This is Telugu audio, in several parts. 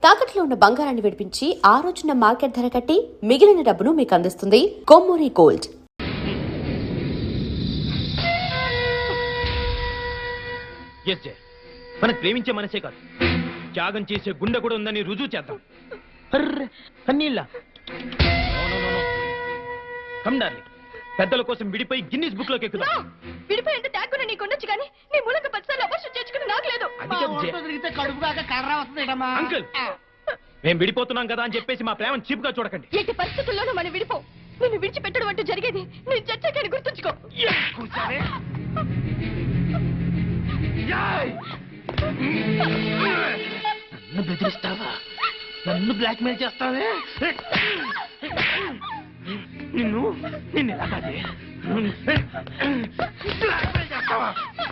తాకట్లో ఉన్న బంగారాన్ని విడిపించి ఆ రోజున మార్కెట్ ధర కట్టి మిగిలిన డబ్బును మీకు అందిస్తుంది కొమ్మూరి గోల్డ్. మనకు ప్రేమించే మనసే కాదు, త్యాగం చేసే గుండె కూడా ఉందని రుజువు చేద్దాం. కమ్ డార్లింగ్, పెద్దల కోసం విడిపోయి గిన్నిస్ బుక్ లోకి ఎక్కుదాం. విడిపోయి ఎంత త్యాగం నీకు ఉండొచ్చు కానీ నీ మూలంగా 10 సార్లు అబర్షన్ చేసుకుని నాకు లేదు. అంకుల్, మేము విడిపోతున్నాం కదా అని చెప్పేసి మా ప్రేమను చీప్ గా చూడకండి. ఎట్టి పరిస్థితుల్లోనూ మనం విడిపో. నిన్ను విడిచిపెట్టడం అంటూ జరిగేది నేను చచ్చాకని గుర్తుంచుకో. నన్ను బెదిరిస్తావా? నన్ను బ్లాక్ మెయిల్ చేస్తావే? నిన్ను ఎలా కాదే?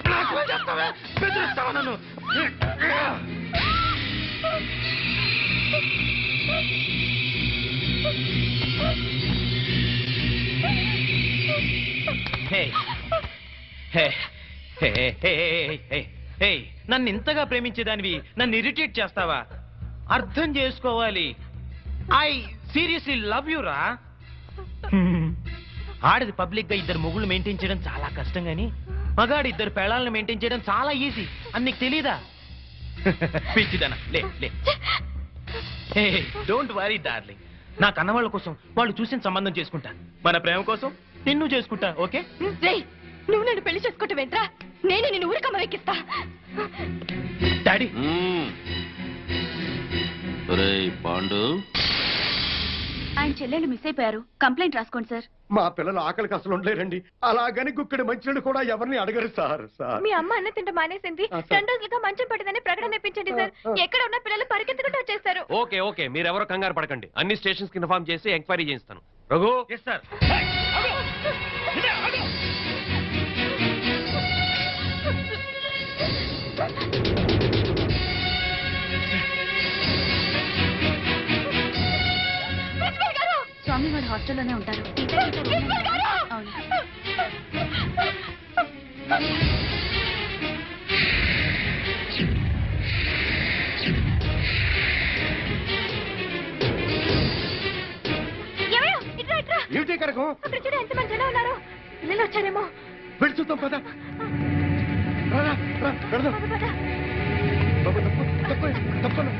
బ్లాక్ మెయిల్ చేస్తావా? బెదిరిస్తావా నన్ను? నన్ను ఇంతగా ప్రేమించేదానివి నన్ను ఇరిటేట్ చేస్తావా? అర్థం చేసుకోవాలి. ఐ సీరియస్లీ లవ్ యూ రా. ఆడది పబ్లిక్ గా ఇద్దరు మొగుళ్ళు మెయింటైన్ చేయడం చాలా కష్టం గాని మగాడు ఇద్దరు పెళ్ళాలను మెయింటైన్ చేయడం చాలా ఈజీ అని నీకు తెలీదా? పిచ్చిదనా, లే లే. డోంట్ వరీ డార్లింగ్, నా కన్నవాళ్ళ కోసం వాళ్ళు చూసిన సంబంధం చేసుకుంటా. మన ప్రేమ కోసం నిన్ను చేసుకుంటా. ఓకే? నువ్వు నన్ను పెళ్లి చేసుకోవటం ఏంట్రా? నేనే నిన్ను ఊరికమ్మ ఎక్కిస్తా. డాడీ, పాండు ఆయన చెల్లెలు మిస్ అయిపోయారు. కంప్లైంట్ రాసుకోండి సార్. మా పిల్లలు ఆకలికి అసలు ఉండలేరండి. అలాగని గుక్కడి మంచినీళ్ళు కూడా ఎవరిని అడగరు సార్. మీ అమ్మ అన్న తింట మానేసింది. 2 రోజులుగా మంచం పట్టిందని ప్రకటన ఇప్పించండి సార్. ఎక్కడ ఉన్న పిల్లలు పరిగెత్తుకుంటూ వచ్చేస్తారు. ఓకే ఓకే, మీరెవరో కంగారు పడకండి. అన్ని స్టేషన్స్ కి ఇన్ఫార్మ్ చేసి ఎంక్వైరీ చేయిస్తాను. రఘు. Yes sir. స్వామి వారు హాస్టల్లోనే ఉంటారు. అవును. ఏమిటి కనుక అక్కడ చూడ ఎంత మంది జనం ఉన్నారు. పిల్లలు వచ్చారేమో. వెళ్ళి చూద్దాం పద. పెడదాం. తప్పకుండా.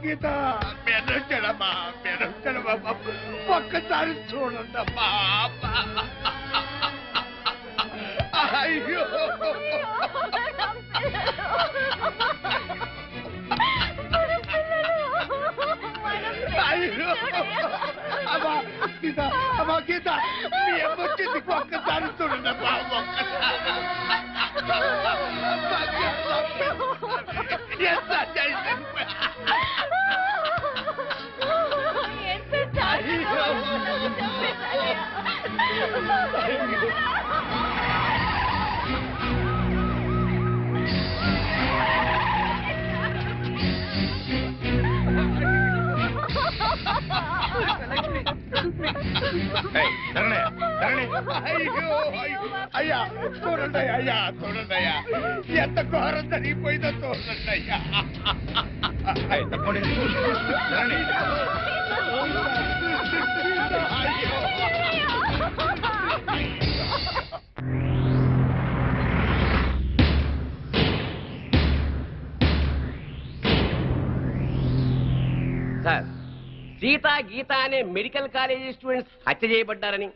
గీత మెరచడమా ఒక్కసారి చూడండమ్మా. అయ్యో అయ్యో గీత అమ్మా గీత మీ అమ్మ వచ్చింది ఒక్కసారి చూడండి అమ్మా, ఒక్కసారి. అమ్మా, గీత, ఎంత అన్యాయం. అయ్యో, అయ్యా చూడండి అయ్యా, చూడండి అయ్యా, ఎంత ఘోరం జరిగిపోయిందో చూడండి అయ్యా. సార్, సీతా గీత అనే మెడికల్ కాలేజీ స్టూడెంట్స్ హత్య చేయబడ్డారని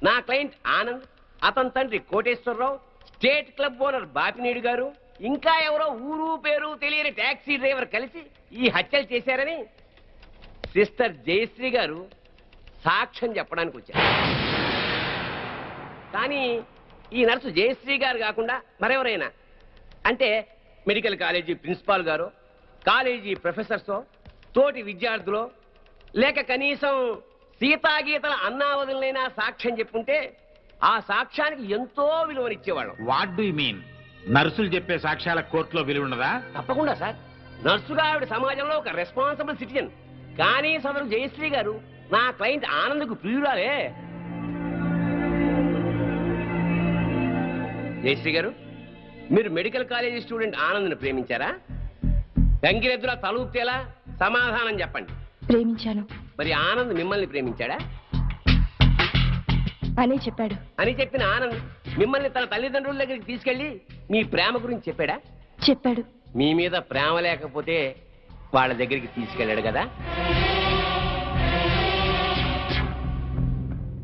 నా క్లయింట్ ఆనంద్, అతని తండ్రి Koteswararao, state club owner Bapineedu గారు, ఇంకా ఎవరో ఊరు పేరు తెలియని టాక్సీ డ్రైవర్ కలిసి ఈ హత్యలు చేశారని సిస్టర్ జయశ్రీ గారు సాక్ష్యం చెప్పడానికి వచ్చారు. కానీ ఈ నర్సు జయశ్రీ గారు కాకుండా మరెవరైనా, అంటే మెడికల్ కాలేజీ ప్రిన్సిపాల్ గారు, కాలేజీ ప్రొఫెసర్సో, తోటి విద్యార్థులు, లేక కనీసం సీతాగీతల అన్నావదులైనా సాక్ష్యం చెప్పుంటే ఆ సాక్ష్యానికి ఎంతో విలువనిచ్చేవాళ్ళం. What do you mean? నర్సులు చెప్పే సాక్ష్యాల కోర్టులో విలువ ఉండదా? తప్పకుండా సార్. నర్సుగా ఆవిడ సమాజంలో ఒక రెస్పాన్సిబుల్ సిటిజన్. కానీ సదరు జయశ్రీ గారు నా క్లయింట్ ఆనంద్కు ప్రియురాలే. జయశ్రీ గారు, మీరు మెడికల్ కాలేజీ స్టూడెంట్ ఆనంద్ని ప్రేమించారా? గంగిరెద్దులా తలూపుతేలా సమాధానం చెప్పండి. ప్రేమించాను మరి ఆనంద్ మిమ్మల్ని ప్రేమించాడా? అనే చెప్పాడు. అని చెప్పిన ఆనంద్ మిమ్మల్ని తన తల్లిదండ్రుల దగ్గరికి తీసుకెళ్లి మీ ప్రేమ గురించి చెప్పాడా? చెప్పాడు. మీ మీద ప్రేమ లేకపోతే వాళ్ళ దగ్గరికి తీసుకెళ్ళాడు కదా.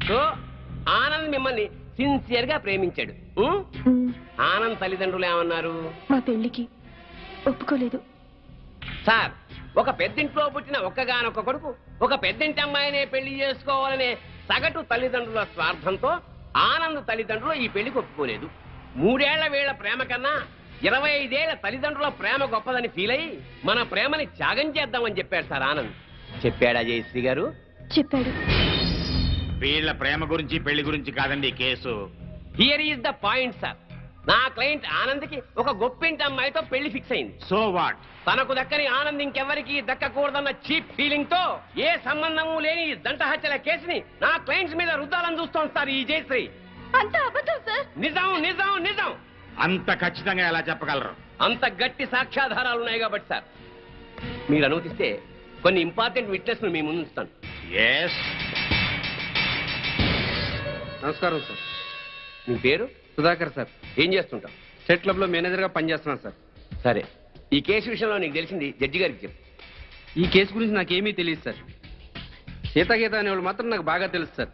సో ఆనంద్ మిమ్మల్ని సిన్సియర్ గా ప్రేమించాడు. ఆనంద్ తల్లిదండ్రులు ఏమన్నారు? మా పెళ్లికి ఒప్పుకోలేదు. సార్, ఒక పెద్దింట్లో పుట్టిన ఒక్కగానొక్క కొడుకు ఒక పెద్దింటి అమ్మాయినే పెళ్లి చేసుకోవాలనే సగటు తల్లిదండ్రుల స్వార్థంతో ఆనంద్ తల్లిదండ్రులు ఈ పెళ్లికి ఒప్పుకోలేదు. 3 ఏళ్ల వేళ్ల ప్రేమ కన్నా 25 ఏళ్ల తల్లిదండ్రుల ప్రేమ గొప్పదని ఫీల్ అయ్యి మన ప్రేమని త్యాగం చేద్దామని చెప్పాడు సార్ ఆనంద్. చెప్పాడా జయశ్రీ గారు? చెప్పాడు. వీళ్ళ ప్రేమ గురించి పెళ్లి గురించి కాదండి ఈ case. Here is the point sir. నా క్లయింట్ ఆనంద్కి ఒక గొప్పింటి అమ్మాయితో పెళ్లి ఫిక్స్ అయింది. So what? తనకు దక్కని ఆనంద్ ఇంకెవరికి దక్కకూడదన్న చీప్ ఫీలింగ్ తో ఏ సంబంధము లేని ఈ దంట హత్యల కేసుని నా క్లయింట్స్ మీద రుద్దాలని చూస్తోంది సార్ ఈ జయశ్రీ. అంత అబద్ధం సార్. నిజం నిజం నిజం. అంత ఖచ్చితంగా ఎలా చెప్పగలరు? అంత గట్టి సాక్ష్యాధారాలు ఉన్నాయి కాబట్టి సార్, మీరు అనుమతిస్తే కొన్ని ఇంపార్టెంట్ విట్నెస్ మీ ముందు ఉంచుతాను. ఎస్. నమస్కారం సార్. మీ పేరు? సుధాకర్ సార్. ఏం చేస్తుంటాం? స్టేట్ క్లబ్ లో మేనేజర్ గా పనిచేస్తున్నాను సార్. సరే, ఈ కేసు విషయంలో నీకు తెలిసింది జడ్జి గారికి చెప్పు. ఈ కేసు గురించి నాకేమీ తెలియదు సార్. సీతాగీత అనేవాళ్ళు మాత్రం నాకు బాగా తెలుసు సార్.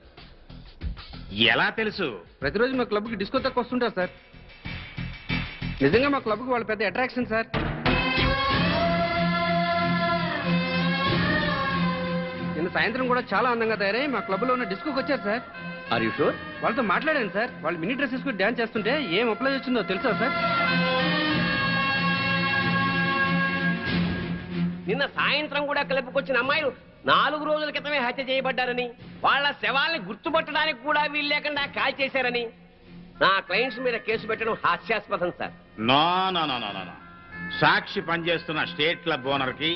ఎలా తెలుసు? ప్రతిరోజు మా క్లబ్కి డిస్కో తక్కువ వస్తుంటారు సార్. నిజంగా మా క్లబ్కి వాళ్ళు పెద్ద అట్రాక్షన్ సార్. నిన్న సాయంత్రం కూడా చాలా అందంగా తయారై మా క్లబ్లో ఉన్న డిస్కోకి వచ్చారు సార్. Are you sure? వాళ్ళతో మాట్లాడాను సార్. వాళ్ళు మినీ డ్రెస్ వేసుకుని డ్యాన్స్ చేస్తుంటే ఏం అప్లై వచ్చిందో తెలుసా సార్? నిన్న సాయంత్రం కూడా క్లబ్కి అమ్మాయిలు 4 రోజుల క్రితమే హత్య చేయబడ్డారని, వాళ్ళ శవాల్ని గుర్తుపట్టడానికి కూడా వీలు లేకుండా కాల్ చేశారని నా క్లయింట్స్ మీద కేసు పెట్టడం హాస్యాస్పదం sir. No no no no no. Sakshi పనిచేస్తున్న స్టేట్ క్లబ్ ఓనర్ కి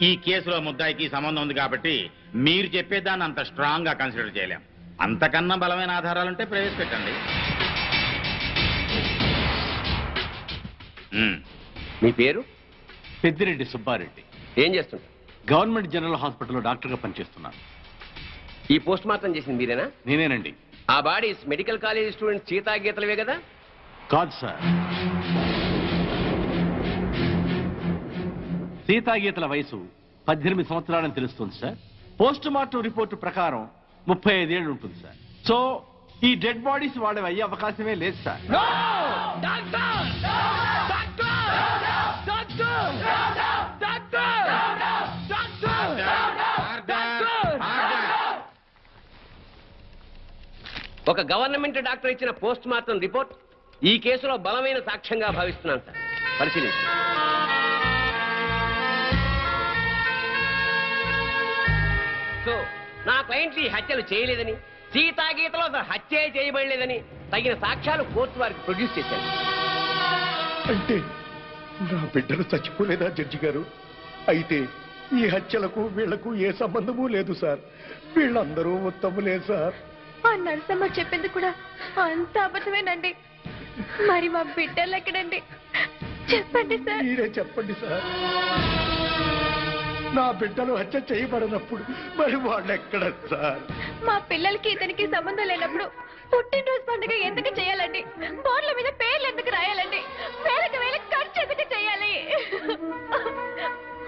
ఈ కేసులో ముద్దాయికి సంబంధం ఉంది కాబట్టి మీరు చెప్పేదాన్ని అంత స్ట్రాంగ్ గా కన్సిడర్ చేయలేం. అంతకన్నా బలమైన ఆధారాలుంటే ప్రవేశపెట్టండి. మీ పేరు? పెద్దిరెడ్డి సుబ్బారెడ్డి. ఏం చేస్తుంటారు? గవర్నమెంట్ జనరల్ హాస్పిటల్లో డాక్టర్గా పనిచేస్తున్నాను. ఈ పోస్ట్ మార్టం చేసింది మీరేనా? నేనేనండి. ఆ బాడీస్ మెడికల్ కాలేజ్ స్టూడెంట్ సీతాగీతలవే కదా? కాదు సార్, సీతాగీతల వయసు 18 సంవత్సరాలని తెలుస్తుంది సార్. పోస్ట్ మార్టం రిపోర్టు ప్రకారం 35 ఏళ్ళు ఉంటుంది సార్. సో ఈ డెడ్ బాడీస్ వాళ్ళవి అయ్యే అవకాశమే లేదు సార్. ఒక గవర్నమెంట్ డాక్టర్ ఇచ్చిన పోస్ట్ మార్టం రిపోర్ట్ ఈ కేసులో బలమైన సాక్ష్యంగా భావిస్తున్నాను సార్. పరిశీలించండి. సో నా క్లయింట్ ఈ హత్యలు చేయలేదని, సీతాగీతలో అసలు హత్య చేయబడలేదని తగిన సాక్ష్యాలు కోర్టు వారికి ప్రొడ్యూస్ చేశారు. అంటే నా బిడ్డలు చచ్చిపోలేదా జడ్జి గారు? అయితే ఈ హత్యలకు వీళ్లకు ఏ సంబంధము లేదు సార్. వీళ్ళందరూ ఉత్తములే సార్. ఆ నరసమ్మ చెప్పింది కూడా అంత అబద్ధమేనండి. మరి మా బిడ్డలు ఎక్కడండి? చెప్పండి సార్. మీరే చెప్పండి సార్. నా బిడ్డలు హత్య చేయబడినప్పుడు మరి వాళ్ళు ఎక్కడ సార్? మా పిల్లలకి ఇతనికి సంబంధం లేనప్పుడు పుట్టినరోజు పండుగ ఎందుకు చేయాలండి? బోర్ల మీద పేర్లు ఎందుకు రాయాలండి? వేలకు వేల ఖర్చు ఎందుకు చేయాలి?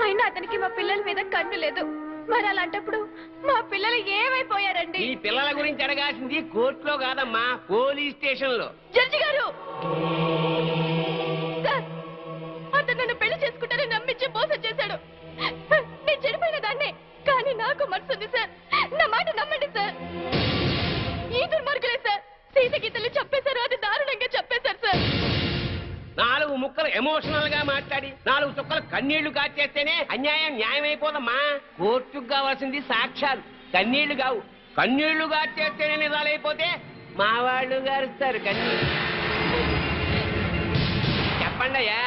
అయినా అతనికి మా పిల్లల మీద కన్ను లేదు. మరి అలాంటప్పుడు మా పిల్లలు ఏమైపోయారండి? ఈ పిల్లల గురించి అడగాల్సింది కోర్టులో కాదమ్మా, పోలీస్ స్టేషన్ లో. జడ్జి గారు, సార్, అతను నన్ను పెళ్లి చేసుకుంటానని నమ్మించి మోసం చేశాడు. నేను చనిపోయిన దాన్నే, కానీ నాకు మనసు ఉంది సార్. నా మాట నమ్మండి సార్. ఈ దుర్మార్గులే సార్ సీత గీతలు చెప్పేశారు. అది దారుణంగా చెప్పేశారు సార్. 4 ముక్కలు ఎమోషనల్ గా మాట్లాడి 4 చుక్కలు కన్నీళ్లు కాచేస్తేనే అన్యాయం న్యాయమైపోదమ్మా. కోర్టుకు కావాల్సింది సాక్ష్యాలు, కన్నీళ్లు కావు. కన్నీళ్లు కాచేస్తేనే నిజాలైపోతే మా వాళ్ళు గారుస్తారు కన్నీళ్ళు. చెప్పండి అయ్యా.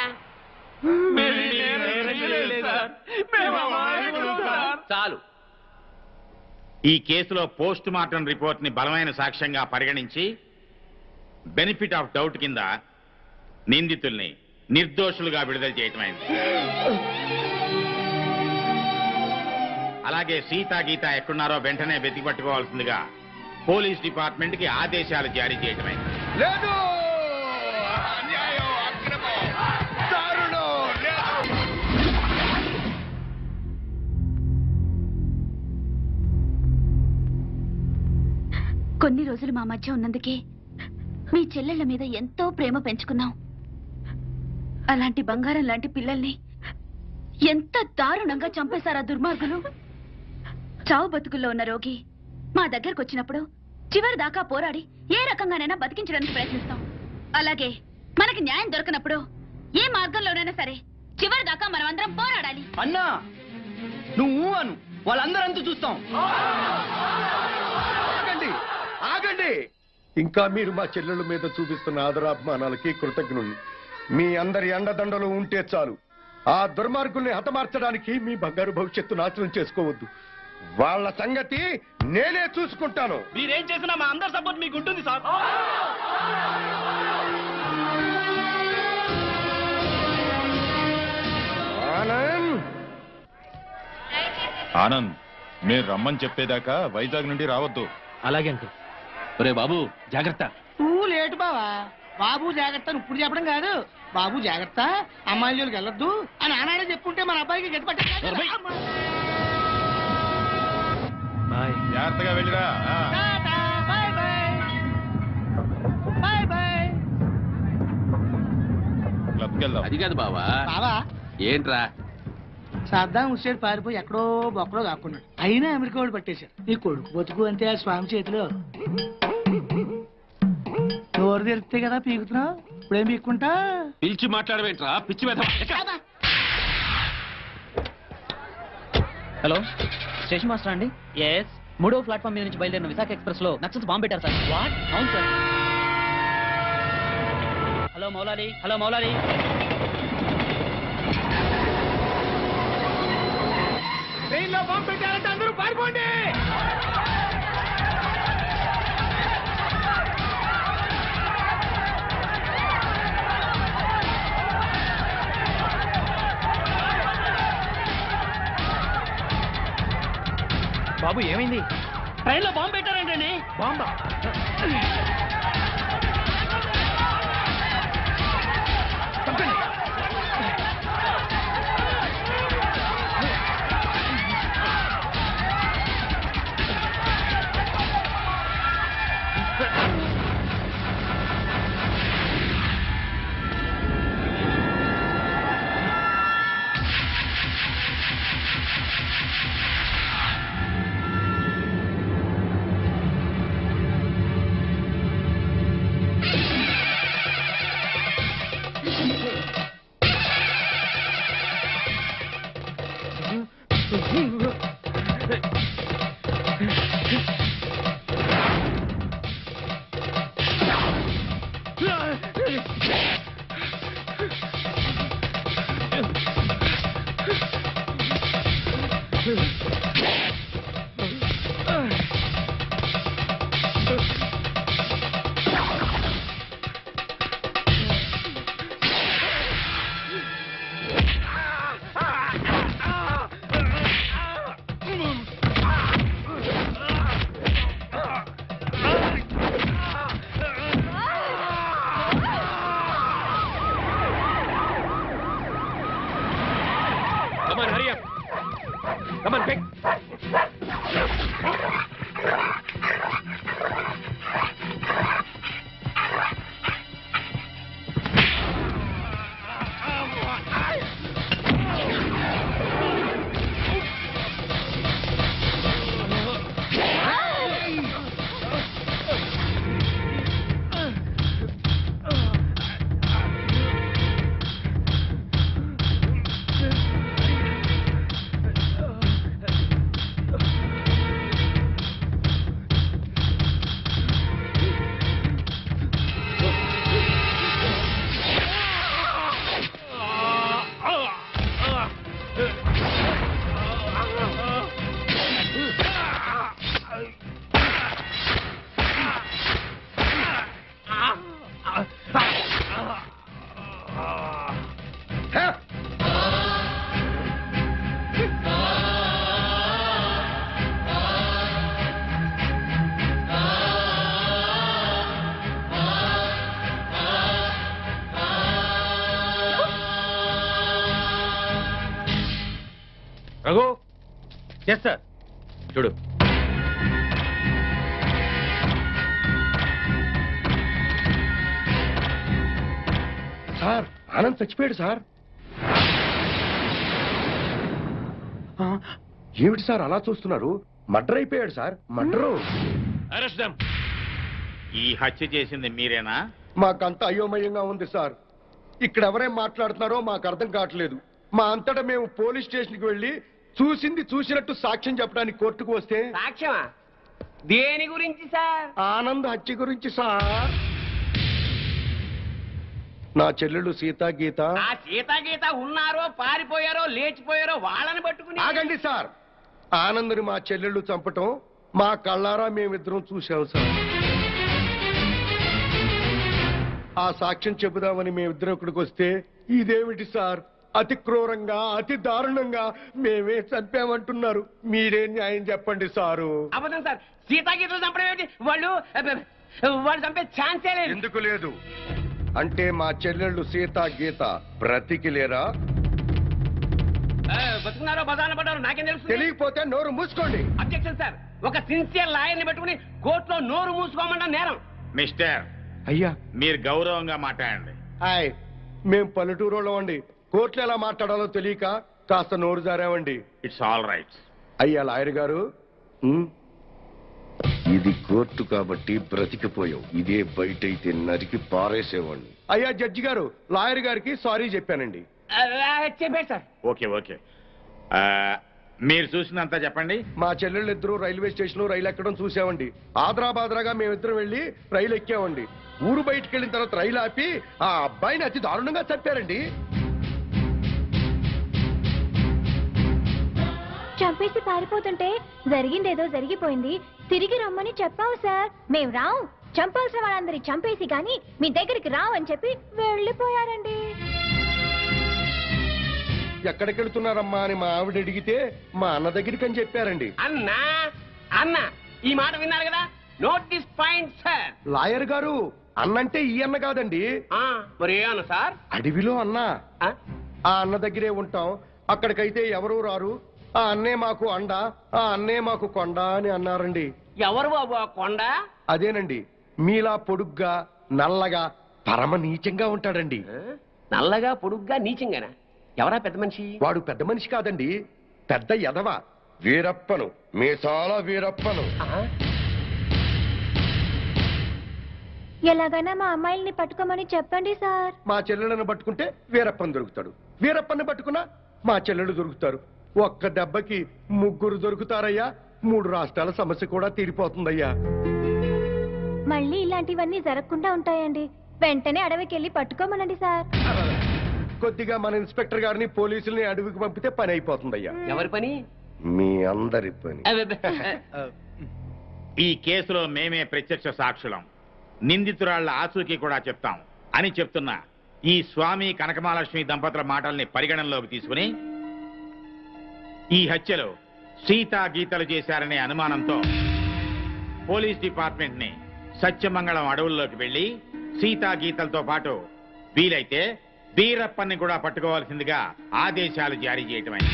చాలు. ఈ కేసులో పోస్ట్ మార్టం రిపోర్ట్ ని బలమైన సాక్ష్యంగా పరిగణించి బెనిఫిట్ ఆఫ్ డౌట్ కింద నిందితుల్ని నిర్దోషులుగా విడుదల చేయటమైంది. అలాగే సీతా గీత ఎక్కడున్నారో వెంటనే వెతికి పట్టుకోవాల్సిందిగా పోలీస్ డిపార్ట్మెంట్ కి ఆదేశాలు జారీ చేయటమైంది. లేదు, అన్యాయం, అక్రమం, దారుణం, లేదు. కొన్ని రోజులు మా మధ్య ఉన్నందుకే మీ చెల్లెళ్ల మీద ఎంతో ప్రేమ పెంచుకున్నాం. అలాంటి బంగారం లాంటి పిల్లల్ని ఎంత దారుణంగా చంపేశారా దుర్మార్గులు. చావు బతుకుల్లో ఉన్న రోగి మా దగ్గరకు వచ్చినప్పుడు చివరి దాకా పోరాడి ఏ రకంగానైనా బతికించడానికి ప్రయత్నిస్తాం. అలాగే మనకి న్యాయం దొరకనప్పుడు ఏ మార్గంలోనైనా సరే చివరి దాకా మనం అందరం పోరాడాలి. అన్నా నువ్వు అను, వాళ్ళందరూ అంతా చూస్తాం. ఆగండి, ఆగండి. ఇంకా మీరు మా చెల్లెళ్ళ మీద చూపిస్తున్న ఆదరాభిమానాలకి కృతజ్ఞుణ్ణి. మీ అందరి అండదండలు ఉంటే చాలు. ఆ దుర్మార్గుల్ని హతమార్చడానికి మీ బంగారు భవిష్యత్తు నాశనం చేసుకోవద్దు. వాళ్ళ సంగతి నేనే చూసుకుంటాను. మీరేం చేసినా మా అందరి సపోర్ట్ మీకు ఉంటుంది సార్. ఆనంద్, ఆనంద్, మీరు రమ్మని చెప్పేదాకా వైజాగ్ నుండి రావద్దు. అలాగే అంకుల్. ఒరే బాబు జాగ్రత్త. నువ్వు లేటు బావా. బాబు జాగ్రత్త అని ఇప్పుడు చెప్పడం కాదు. బాబు జాగ్రత్త, అమ్మాయిల జోలికి వెళ్ళొద్దు అని ఆనాడే చెప్పుంటే మన అబ్బాయికి గతి పట్టే. బాయ్. జాగ్రత్తగా వెళ్ళిరా. క్లబ్కి వెళ్దాం. అది కాదు బావా. బావా ఏంట్రా? సద్దాం హుస్సేన్ పారిపోయి ఎక్కడో బొక్కలో దాక్కున్నాడు. అయినా అమెరికా వాడు పట్టేశారు. నీ కొడుకు బతుకు అంతే ఆ స్వామి చేతిలో. నోరు తెరిస్తే కదా పీకుతున్నావు. ఇప్పుడేం పీక్కుంటా? పిలిచి మాట్లాడవేంట్రా పిచ్చి మీద. హలో, స్టేషన్ మాస్టర్ అండి? ఎస్. 3వ ప్లాట్ఫామ్ మీద నుంచి బయలుదేరిన విశాఖ ఎక్స్ప్రెస్ లో నక్సల్స్ బాంబు పెట్టారు సార్. వాట్? అవును సార్. Hello Maulali, hello Maulali. ట్రైన్లో బాంబు పెట్టారంటే అందరూ పారిపోండి. బాబు ఏమైంది? ట్రైన్ లో బాంబు పెట్టారంటండి. బాంబా? Raghu yes sir. చూడు. సార్ ఆనంద్ చచ్చిపోయాడు సార్. ఏమిటి సార్ అలా చూస్తున్నారు? మర్డర్ అయిపోయాడు సార్, మర్డరు. Arrest them. ఈ హత్య చేసింది మీరేనా? మాకంత అయోమయంగా ఉంది సార్. ఇక్కడ ఎవరేం మాట్లాడుతున్నారో మాకు అర్థం కావట్లేదు. మా అంతటా మేము పోలీస్ స్టేషన్కి వెళ్ళి చూసింది చూసినట్టు సాక్ష్యం చెప్పడానికి కోర్టుకు వస్తే సాక్ష్యమా? దేని గురించి సార్? ఆనంద్ హత్య గురించి సార్. నా చెల్లెళ్ళు సీత గీత. ఆ సీతాగీత ఉన్నారో పారిపోయారో లేచిపోయారో వాళ్ళని పట్టుకుని. ఆగండి సార్. ఆనంద్ని మా చెల్లెళ్ళు చంపటం మా కళ్ళారా మేమిద్దరం చూసాం సార్. ఆ సాక్ష్యం చెబుదామని మేమిద్దరం ఇక్కడికి వస్తే ఇదేమిటి సార్, అతి క్రూరంగా అతి దారుణంగా మేమే చంపామంటున్నారు. మీరే న్యాయం చెప్పండి సారు. అబద్ధం సార్. సీతాగీతలు చంపడం ఏమిటి? వాళ్ళు చంపే ఛాన్సే లేదు. ఎందుకు లేదు అంటే మా చెల్లెళ్ళు సీత గీత బ్రతికిలేరా? బతుకున్నారో బదాన పడ్డారో నాకేం తెలుసు? తెలియకపోతే నోరు మూసుకోండి. Objection sir. ఒక సిన్సియర్ లాయర్ని పెట్టుకుని కోర్టులో నోరు మూసుకోమన్నా నేరం. మిస్టర్, అయ్యా మీరు గౌరవంగా మాట్లాడండి. హాయ్, మేం పల్లెటూరులో అండి. కోర్టులో ఎలా మాట్లాడాలో తెలియక కాస్త నోరు జారామండి. It's all right. అయ్యా లాయర్ గారు, ఇది కోర్టు కాబట్టి బ్రతికిపోయావు. ఇదే బయట అయితే నరికి పారేసేవాడిని. అయ్యా జడ్జి గారు, లాయర్ గారికి సారీ చెప్పానండి. చెప్పాడు సార్. Okay okay. మీరు చూసినంత చెప్పండి. మా చెల్లెళ్ళిద్దరూ రైల్వే స్టేషన్ లో రైలు ఎక్కడం చూసామండి. ఆదరాబాదరాగా మేమిద్దరం వెళ్ళి రైలు ఎక్కామండి. ఊరు బయటికి వెళ్ళిన తర్వాత రైలు ఆపి ఆ అబ్బాయిని అతి దారుణంగా చంపారండి. చంపేసి పారిపోతుంటే జరిగిందేదో జరిగిపోయింది, తిరిగి రమ్మని చెప్పావు సార్. మేం రావు, చంపాల్సిన వాళ్ళందరి చంపేసి గాని మీ దగ్గరికి రావు అని చెప్పి వెళ్ళిపోయారండి. ఎక్కడికి వెళ్తున్నారమ్మా అని మా ఆవిడ అడిగితే మా అన్న దగ్గరికి అని చెప్పారండి. అన్నా అన్న ఈ మాట విన్నారు కదా? Note this point sir. Lawyer గారు, అన్నంటే ఈ అన్న కాదండి. మరి ఏ అన్న సార్? అడవిలో అన్న. ఆ అన్న దగ్గరే ఉంటాం. అక్కడికైతే ఎవరూ రారు. ఆ అన్నే మాకు అండ, ఆ అన్నే మాకు కొండ అని అన్నారండి. ఎవరు బాబు ఆ కొండ? అదేనండి, మీలా పొడుగ్గా నల్లగా పరమ నీచంగా ఉంటాడండి. నల్లగా పొడుగ్గా నీచంగానా? ఎవరా పెద్ద మనిషి? వాడు పెద్ద మనిషి కాదండి, పెద్ద ఎదవ. వీరప్పను, మీసాల వీరప్పను. ఎలాగైనా మా అమ్మాయిల్ని పట్టుకోమని చెప్పండి సార్. మా చెల్లెలను పట్టుకుంటే వీరప్పని దొరుకుతాడు, వీరప్పని పట్టుకున్నా మా చెల్లెలు దొరుకుతారు. ఒక్క దెబ్బకి ముగ్గురు దొరుకుతారయ్యా. 3 రాష్ట్రాల సమస్య కూడా తీరిపోతుందయ్యా. మళ్ళీ ఇలాంటివన్నీ జరగకుండా ఉంటాయండి. వెంటనే అడవికి వెళ్ళి పట్టుకోమనండి సార్. కొద్దిగా మన ఇన్స్పెక్టర్ గారిని పోలీసుల్ని అడవికి పంపితే పని అయిపోతుందయ్యా. ఎవరి పని? మీ అందరి పని. ఈ కేసులో మేమే ప్రత్యక్ష సాక్షులం, నిందితురాళ్ల ఆచూకీ కూడా చెప్తాం అని చెప్తున్న ఈ స్వామి కనకమహాలక్ష్మి దంపతుల మాటల్ని పరిగణనలోకి తీసుకుని ఈ హత్యలో సీతా గీతలు చేశారనే అనుమానంతో పోలీస్ డిపార్ట్మెంట్ ని సత్యమంగళం అడవుల్లోకి వెళ్లి సీతా గీతలతో పాటు వీలైతే వీరప్పన్ని కూడా పట్టుకోవాల్సిందిగా ఆదేశాలు జారీ చేయటమైంది.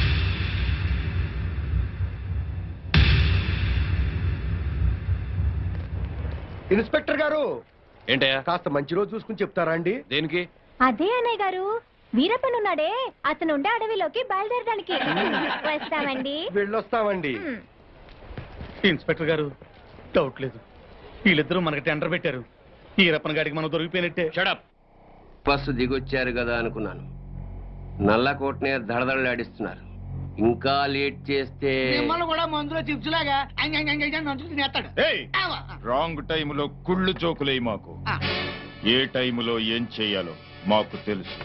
ఇన్స్పెక్టర్ గారు, ఏంటయ్యా? కాస్త మంచి రోజు చూసుకుని చెప్తారా అండి? దేనికి? అదే అన్నయ్య గారు, వీరప్పనున్నాడే అతను ఉండే అడవిలోకి బయలుదేరడానికి వస్తామండి. వెళ్ళొస్తామండి. ఇన్స్పెక్టర్ గారు, డౌట్ లేదు, వీళ్ళిద్దరూ మనకి టెండర్ పెట్టారు. ఈరప్పన గాడికి మనం దొరికిపోయినట్టే. షడప్. బస్సు దిగొచ్చారు కదా అనుకున్నాను. నల్లకోటనే దడదడలాడిస్తున్నారు. ఇంకా లేట్ చేస్తే మిమ్మల్ని కూడా మందులో చిప్స్ లాగా తినేస్తాడు. రాంగ్ టైములో కుళ్ళు జోకులేయి మాకు. ఏ టైములో ఏం చెయ్యాలో మాకు తెలుసు.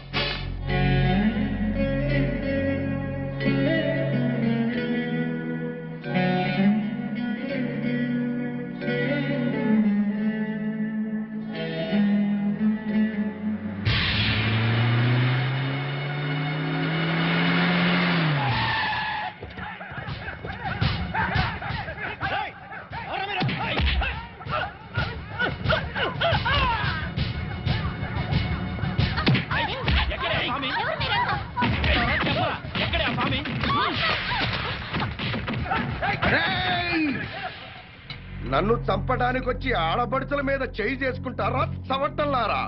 నన్ను చంపడానికి వచ్చి ఆడబడుచుల మీద చేయి చేసుకుంటారా చవట్టల్లారా?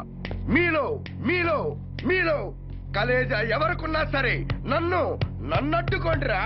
మీలో మీలో మీలో కలేజా ఎవరికున్నా సరే నన్నట్టుకోండిరా.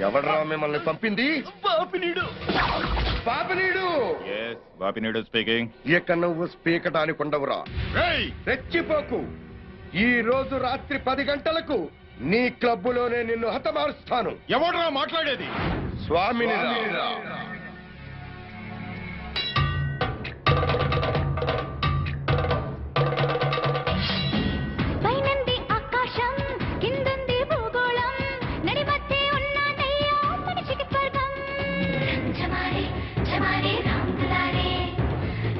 ఎవడ్రా మిమ్మల్ని పంపింది? పాపినీడు. పాపినీడు బాపినీడు స్పీకింగ్. ఇక నువ్వు స్పీకటానికి ఉండవురా. రెచ్చిపోకు. ఈ రోజు రాత్రి 10 గంటలకు నీ క్లబ్బులోనే నిన్ను హతమారుస్తాను. ఎవడ్రా మాట్లాడేది? స్వామిని. పైనంది ఆకాశం, కిందంది భూగోళం, నడి మధ్య ఉన్నదయ్యో మనిషికి స్వర్గం. జమారే జమారే రామ్ దులారే,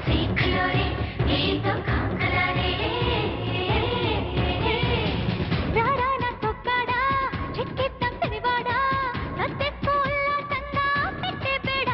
सीख लो रे यही तो काम करा रे. రారా నా తొక్కాడా, చిక్కిద్దాం శనివాడా, సత్తెక్కు ఉల్లాసంగా పెట్టే పేడ.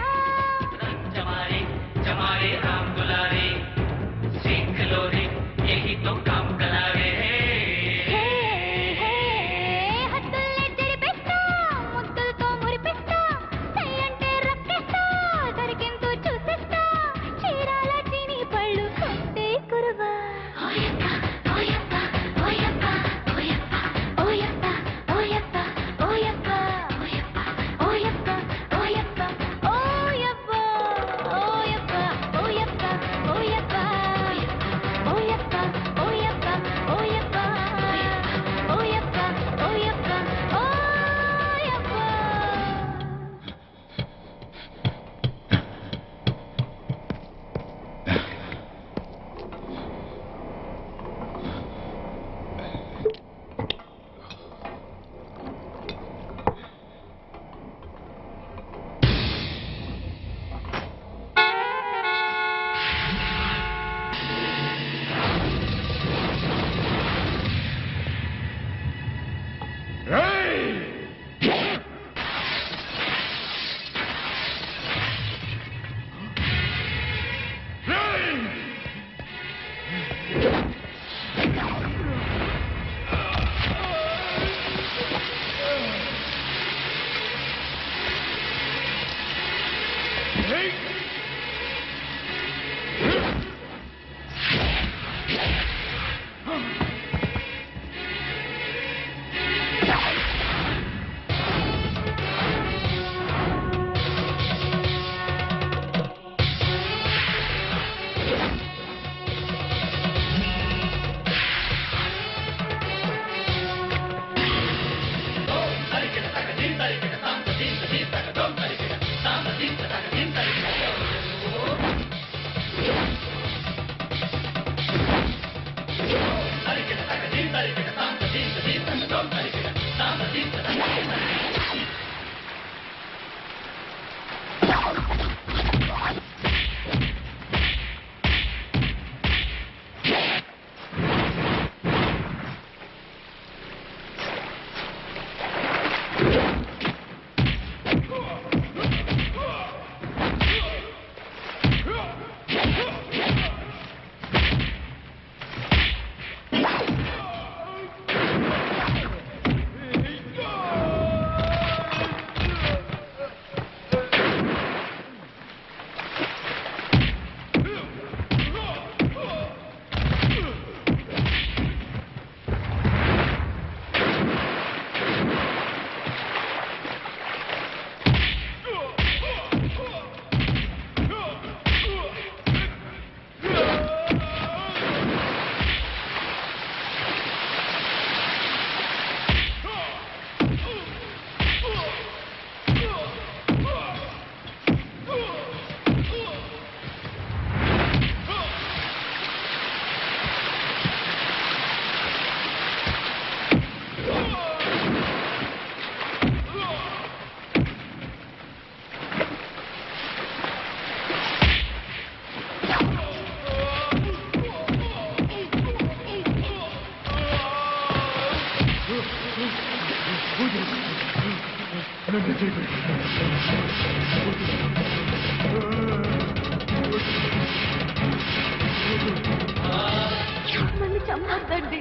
నన్ను చంపొద్దండి.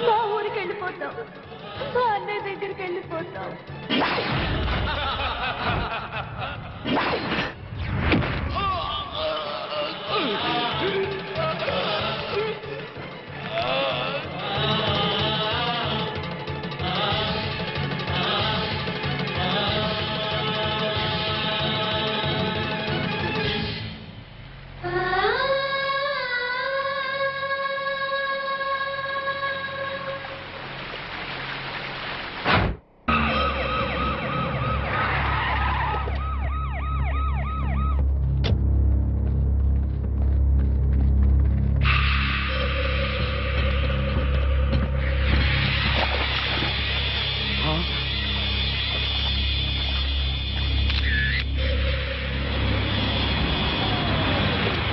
మా ఊరికి వెళ్ళిపోతాం, మా అన్నయ్య దగ్గరికి వెళ్ళిపోతాం.